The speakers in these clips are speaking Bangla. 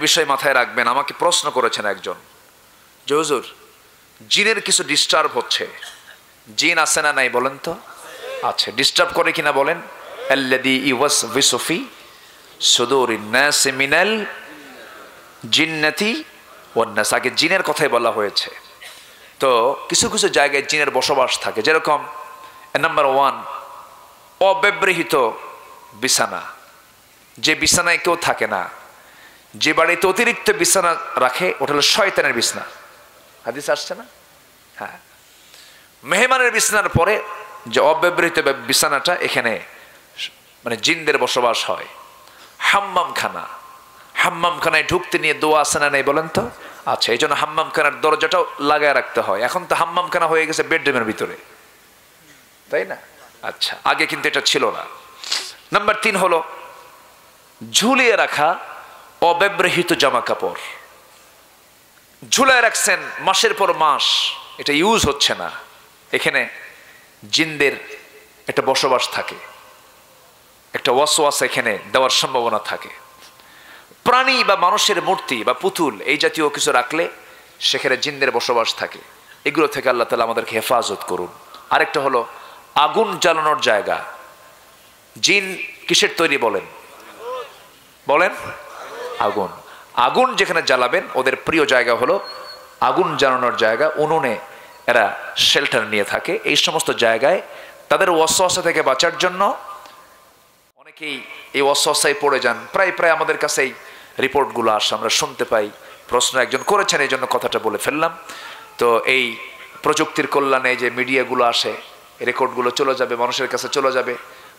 বিষয় মাথায় রাখবেন। আমাকে প্রশ্ন করেছেন একজন যে হুজুর জিনের কিছু ডিস্টার্ব হচ্ছে, জিন আছে না নাই বলেন তো? আছে। ডিস্টার্ব করে কিনা বলেন? আল্লাযী ইউওয়াসওয়িসু ফি সুদুরিন নাস মিনাল জিন্নাতি ওয়ান নাস। আগে জিনের কথাই বলা হয়েছে। তো কিছু কিছু জায়গায় জিনের বসবাস থাকে, যেরকম নাম্বার 1 অব্যবহৃত বিছানা, যে বিছানায় কেউ থাকে না, যে বাড়িতে অতিরিক্ত বিছানা রাখে ওটা হলো শয়তানের বিছানা। হাদিস আসছে না? হ্যাঁ, মেহমানের বিছানার পরে যে অব্যবহৃত বিছানাটা, এখানে মানে জিনদের বসবাস হয়। হাম্মামখানা, হাম্মামখানায় ঢুকতে নিয়ে দোয়া আছে না নেই বলেন তো? আচ্ছা, এই জন্য হাম্মামখানার দরজাটাও লাগায় রাখতে হয়। এখন তো হাম্মামখানা হয়ে গেছে বেডরুমের ভিতরে, তাই না? আচ্ছা, আগে কিন্তু এটা ছিল না। নাম্বার 3 হলো ঝুলিয়ে রাখা অব্যবহৃত জামা কাপড়। ঝুলায় রাখছেন মাসের পর মাস, এটা ইউজ হচ্ছে না, এখানে জিনদের একটা বসবাস থাকে, একটা ওয়াসওয়াস এখানে দেওয়ার সম্ভাবনা থাকে। প্রাণী বা মানুষের মূর্তি বা পুতুল এই জাতীয় কিছু রাখলে সেখানে জিনদের বসবাস থাকে। এগুলো থেকে আল্লাহ তাআলা আমাদেরকে হেফাজত করুন। আরেকটা হলো আগুন জ্বালানোর জায়গা। জিন কিসের তৈরি বলেন? বলেন আগুন। আগুন যেখানে জ্বালাবেন ওদের প্রিয় জায়গা হলো আগুন জ্বালানোর জায়গা। উনুনে এরা শেল্টার নিয়ে থাকে। এই সমস্ত জায়গায় তাদের ওয়াসওয়াসা থেকে বাঁচার জন্য অনেকেই এই ওয়াসওয়াসায় পড়ে যান। প্রায় আমাদের কাছেই রিপোর্টগুলো আসে, আমরা শুনতে পাই। প্রশ্ন একজন করেছেন, এই জন্য কথাটা বলে ফেললাম। তো এই প্রযুক্তির কল্যাণে যে মিডিয়াগুলো আসে, রেকর্ডগুলো চলে যাবে, মানুষের কাছে চলে যাবে,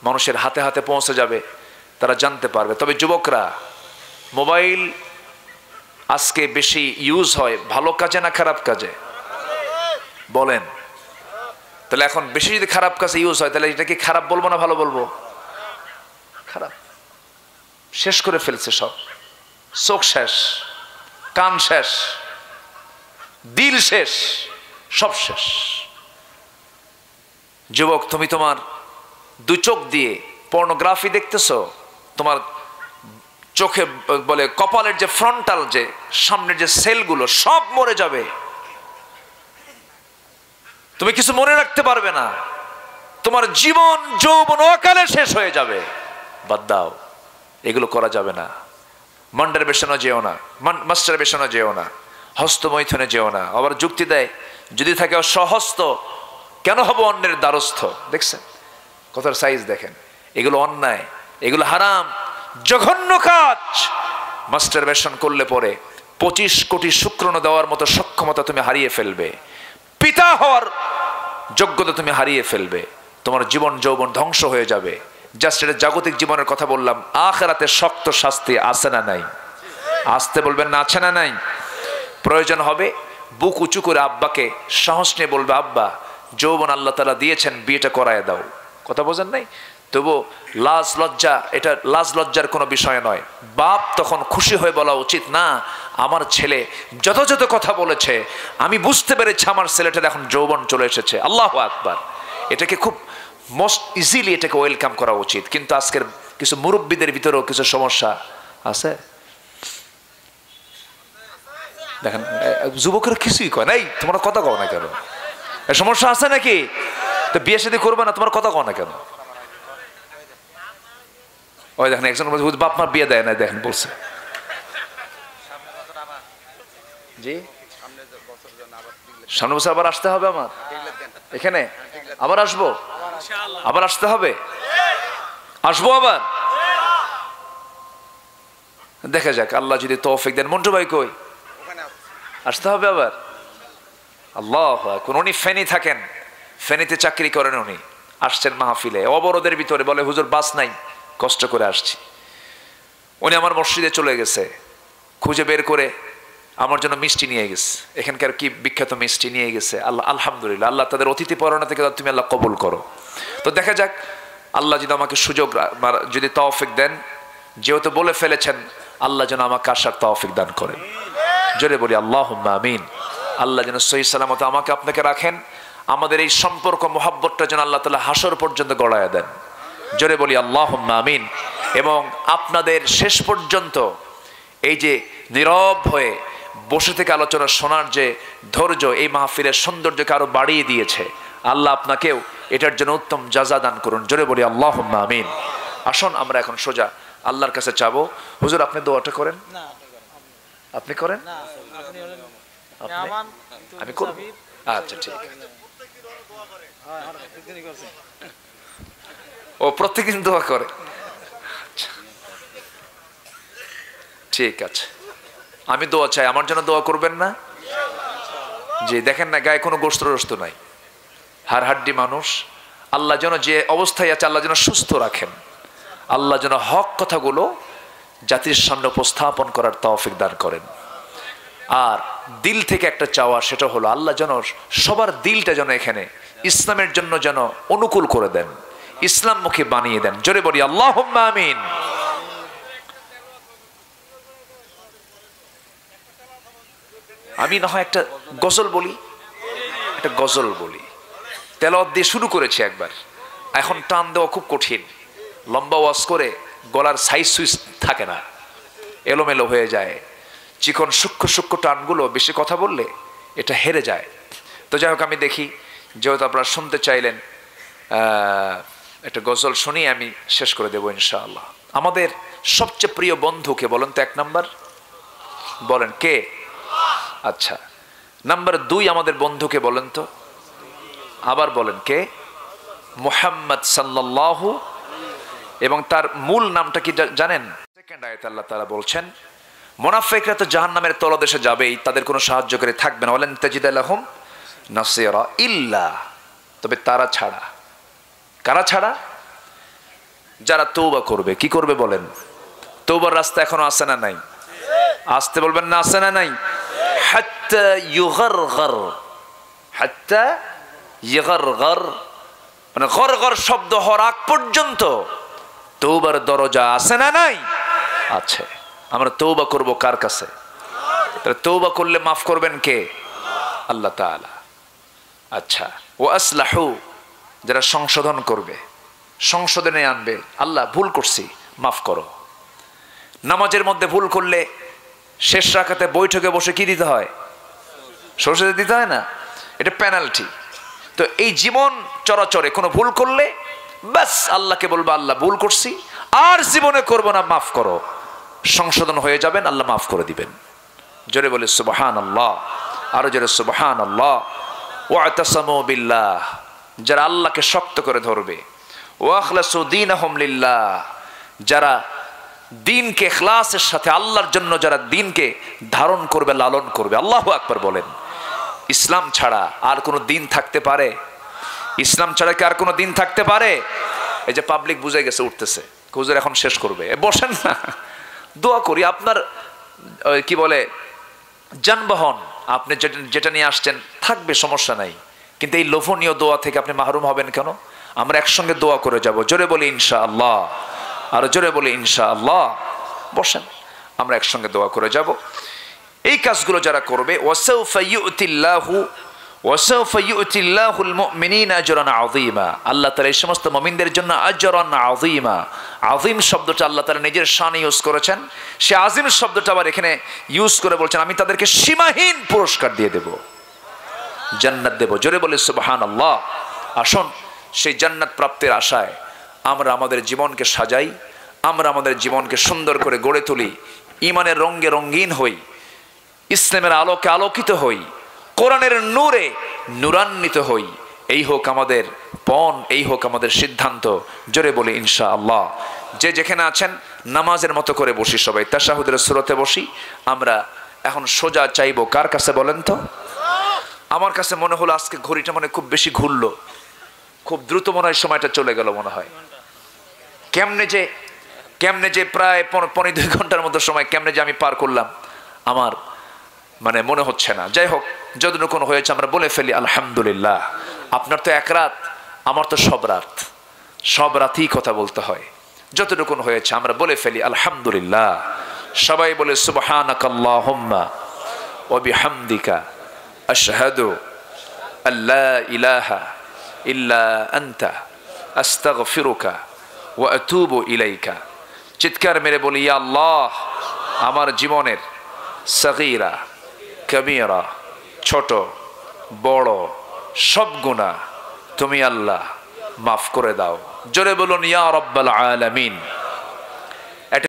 মানুষের হাতে হাতে পৌঁছে যাবে, তারা জানতে পারবে। তবে যুবকরা, মোবাইল আজকে বেশি ইউজ হয় ভালো কাজে না খারাপ কাজে বলেন? তাহলে এখন বেশি যদি খারাপ কাজে ইউজ হয়, তাহলে এটা কি খারাপ বলবো না ভালো বলবো? খারাপ। শেষ করে ফেলছে সব। চোখ শেষ, কান শেষ, দিল শেষ, সব শেষ। যুবক, তুমি তোমার 2 চোখ দিয়ে পর্নোগ্রাফি দেখতেছো, তোমার চোখে বলে কপালের যে ফ্রন্টাল, যে সামনের যে সেলগুলো সব মরে যাবে। তুমি কিছু মনে রাখতে পারবে না, তোমার জীবন যৌবন অকালে শেষ হয়ে যাবে। বাদ দাও, এগুলো করা যাবে না। মাস্টারবেশনে যেও না, মাস্টারবেশনে যেও না, হস্তমৈথুনে যেও না। আবার যুক্তি দেয়, যদি থাকে সহস্ত কেন হব অন্যের দ্বারস্থ। দেখছেন কথার সাইজ দেখেন? এগুলো অন্যায়, এগুলো হারাম, জঘন্য কাজ। মাস্টারবেশন করলে পরে 25 কোটি শুক্রাণু দেওয়ার মতো সক্ষমতা তুমি হারিয়ে ফেলবে, পিতা হওয়ার যোগ্যতা তুমি হারিয়ে ফেলবে, তোমার জীবন যৌবন ধ্বংস হয়ে যাবে। জাস্ট এটা জাগতিক জীবনের কথা বললাম। আখিরাতে শক্ত শাস্তি আছে না নাই? আসতে বলবেন না, আছে না নাই? প্রয়োজন হবে বুক উঁচু করে আব্বাকে সাহস নিয়ে বলবে, আব্বা যৌবন আল্লাহ তাআলা দিয়েছেন, বিয়েটা করায় দাও। কথা বোঝেন নাই? তবু লাজ লজ্জা, এটা লাজ লজ্জার কোনো বিষয় নয়। বাপ তখন খুশি হয়ে বলা উচিত, না আমার ছেলে যত কথা বলেছে, আমি বুঝতে পেরেছি আমার ছেলেটার এখন যৌবন চলে এসেছে। আল্লাহু আকবার। এটাকে খুব মোস্ট ইজিলি এটাকে ওয়েলকাম করা উচিত। কিন্তু আজকের কিছু মুরব্বীদের ভিতরেও কিছু সমস্যা আছে। দেখেন যুবকের কিছুই কয় নাই, তোমার কথা কও না কেন? সমস্যা আছে নাকি? তো বিয়ে শাদী করবে না, তোমার কথা কও না কেন? ওই দেখেন একজন বাপ মার বিয়ে দেয় না, দেখেন বলছে। জি, সামনের বছর আবার আসতে হবে আমার এখানে, আবার আসবো, আবার আসতে হবে, আসবো আবার। দেখা যাক, আল্লাহ যদি তৌফিক দেন। মন্টু ভাই কই? আসতে হবে আবার। আল্লাহু আকবার। উনি ফেনী থাকেন, ফেনীতে চাকরি করেন। উনি আসছেন মাহফিলে, অবরোধের ভিতরে, বলে হুজুর বাস নাই, কষ্ট করে আসছি। উনি আমার মসজিদে চলে গেছে, খুঁজে বের করে আমার জন্য মিষ্টি নিয়ে গেছে। এখানকার কি বিখ্যাত মিষ্টি নিয়ে গেছে। আল্লাহ আলহামদুলিল্লাহ, আল্লাহ তাদের অতিথি পরায়ণ থেকে তুমি আল্লাহ কবুল করো। তো দেখা যাক, আল্লাহ যদি আমাকে সুযোগ, যদি তৌফিক দেন, যেহেতু বলে ফেলেছেন, আল্লাহ যেন আমাকে আসার তৌফিক দান করেন। জোরে বলি আল্লাহুম্মা আমিন। আল্লাহ যেন সহি সালামত আমাকে আপনাকে রাখেন। আমাদের এই সম্পর্ক মহব্বতটা যেন আল্লাহ তাআলা হাসর পর্যন্ত গড়ায় দেন। জোরে বলি আল্লাহুম্মা আমিন। এবং আপনাদের শেষ পর্যন্ত এই যে নীরব হয়ে বসে থেকে আলোচনা শোনার যে ধৈর্য, এই মাহফিলের সৌন্দর্যকে আরো বাড়িয়ে দিয়েছে। আল্লাহ আপনাকেও এটার জন্য উত্তম জাযা দান করুন। জোরে বলি আল্লাহুম্মা আমিন। আসুন আমরা এখন সোজা আল্লাহর কাছে চাবো। হুজুর আপনি দোয়াটা করেন। আপনি করেন? আমি করব? আচ্ছা ঠিক আছে। ও প্রত্যেকদিন দোয়া করে? ঠিক আছে, আমি দোয়া চাই। আমার জন্য দোয়া করবেন না? যে দেখেন না গায়ে কোনো গোস্ত নাই, হাড় হাড্ডি মানুষ। আল্লাহ যেন যে অবস্থায় আছে আল্লাহ যেন সুস্থ রাখেন। আল্লাহ যেন হক কথাগুলো জাতির সামনে উপস্থাপন করার তৌফিক দান করেন। আর দিল থেকে একটা চাওয়া, সেটা হলো আল্লাহ যেন সবার দিলটা যেন এখানে ইসলামের জন্য যেন অনুকূল করে দেন, ইসলামমুখী বানিয়ে দেন। জোরে বলি আল্লাহুম্মা আমিন। আমি না হয় একটা গজল বলি, একটা গজল বলি। তেলাওয়াত দিয়ে শুরু করেছি একবার, এখন টান দেওয়া খুব কঠিন। লম্বা ওয়াজ করে গলার সাইজ সুইচ থাকে না, এলোমেলো হয়ে যায়। চিকন সূক্ষ্ম সূক্ষ্ম টানগুলো বেশি কথা বললে এটা হেরে যায়। তো যাই হোক, আমি দেখি যেহেতু আপনারা শুনতে চাইলেন, একটা গজল শুনিয়ে আমি শেষ করে দেবো ইনশাআল্লাহ। আমাদের সবচেয়ে প্রিয় বন্ধুকে বলেন তো? 1 নাম্বার বলেন কে? আচ্ছা, নাম্বার 2 আমাদের বন্ধুকে বলেন তো? আবার বলেন কে? মুহাম্মদ সাল্লাল্লাহু। এবং তার মূল নামটা কি জানেন? সেকেন্ড আয়াতে আল্লাহ তাআলা বলছেন, মুনাফিকরা তো জাহান্নামের তলদেশে যাবেই, তাদের কোনো সাহায্যকারী থাকবে না। ওয়ালান তাজিদা লাহুম নাসিরা ইল্লা, তবে তারা ছাড়া। কারা ছাড়া? যারা তওবা করবে। কি করবে বলেন? তওবার রাস্তা এখনো আছে না নাই? আসতে বলবেন না, আছে না নাই? হাত্তা ইউগারগার, হাত্তা ইউগারগার, মানে গরগর শব্দ হওয়ার আগ পর্যন্ত তওবার দরজা আছে না নাই? আছে। আমরা তওবা করব কার কাছে? তাহলে তওবা করলে মাফ করবেন কে? আল্লাহ তাআলা। আচ্ছা, ও আসলাহু, যারা সংশোধন করবে, সংশোধনে আনবে, আল্লাহ ভুল করছি মাফ করো। নামাজের মধ্যে ভুল করলে শেষ রাকাতে বৈঠকে বসে কি দিতে হয়? সরষে দিতে হয় না? এটা পেনাল্টি। তো এই জীবন চরাচরে কোনো ভুল করলে ব্যাস আল্লাহকে বলবো আল্লাহ ভুল করছি, আর জীবনে করব না, মাফ করো। সংশোধন হয়ে যাবেন, আল্লাহ মাফ করে দিবেন। জোরে বলে সুবহানাল্লাহ, আরো জোরে সুবহানাল্লাহ। ওয়াতাসামু বিল্লাহ, যারা আল্লাহকে শক্ত করে ধরবে। ওয়াখলাসু দীনাহুম লিল্লাহ, যারা দিনকে ইখলাসের সাথে আল্লাহর জন্য যারা দিনকে ধারণ করবে, লালন করবে। আল্লাহু আকবার বলেন। ইসলাম ছাড়া আর কোনো দিন থাকতে পারে? ইসলাম ছাড়া কি আর কোনো দিন থাকতে পারে? এই যে পাবলিক বুঝে গেছে, উঠতেছে, হুজুর এখন শেষ করবে, বসেন না, দোয়া করি। আপনার কি বলে যানবাহন, আপনি যেটা নিয়ে আসছেন থাকবে, সমস্যা নাই, কিন্তু এই লোভনীয় দোয়া থেকে আপনি মাহরুম হবেন কেন? আমরা একসঙ্গে দোয়া করে যাব। জোরে বলি ইনশাআল্লাহ, আর জোরে বলি ইনশাআল্লাহ। বসেন, আমরা একসঙ্গে দোয়া করে যাব। এই কাজগুলো যারা করবে, ওয়াসাউফা ইউতিল্লাহুল মুমিনিনা আজরান আযীমা, আল্লাহ তাআলা এই সমস্ত মুমিনদের জন্য আজরান আযীমা। আযীম শব্দটা আল্লাহ তাআলা নিজের শানে ইউজ করেছেন। সে আযীম শব্দটা আবার এখানে ইউজ করে বলছেন, আমি তাদেরকে সীমাহীন পুরস্কার দিয়ে দেব, জান্নাত দেব। জোরে বলে সুবহানাল্লাহ। আসুন সেই জান্নাত প্রাপ্তির আশায় আমরা আমাদের জীবনকে সাজাই, আমরা আমাদের জীবনকে সুন্দর করে গড়ে তুলি, ঈমানের রঙে রঙিন হই, ইসলামের আলোকে আলোকিত হই, কোরআনের নূরে নূরান্বিত হই। এই হোক আমাদের পণ, এই হোক আমাদের সিদ্ধান্ত। জোরে বলি ইনশাআল্লাহ। যে যেখানে আছেন নামাজের মতো করে বসি, সবাই তাশাহুদের সূরাতে বসি। আমরা এখন সোজা চাইবো কার কাছে বলেন তো? আমার কাছে মনে হলো আজকে ঘড়িটা মানে খুব বেশি ঘুরলো, খুব দ্রুত মনে হয় সময়টা চলে গেল মনে হয়। কেমনে যে প্রায় 1.5-2 ঘন্টার মতো সময় কেমনে যে আমি পার করলাম আমার মানে মনে হচ্ছে না। যাই হোক, যতটুকু হয়েছে আমরা বলে ফেলি আলহামদুলিল্লাহ। আপনার তো এক রাত, আমার তো সব রাত, সব রাতেই কথা বলতে হয়। যতটুকু হয়েছে আমরা বলে ফেলি আলহামদুলিল্লাহ। সবাই বলে সুবহানাকাল্লাহুম্মা ওয়া বিহামদিকা আশহাদু আল্লা ইলাহা ইল্লা আনতা আস্তাগফিরুকা ওয়া আতুবু ইলাইকা। চিৎকার মেরে বলি ইয়া আল্লাহ, আমার জীবনের সগীরা কবীরা ছোট বড় সব গুনাহ তুমি আল্লাহ মাফ করে দাও। জোরে বলুন ইয়া রাব্বাল আলামিন।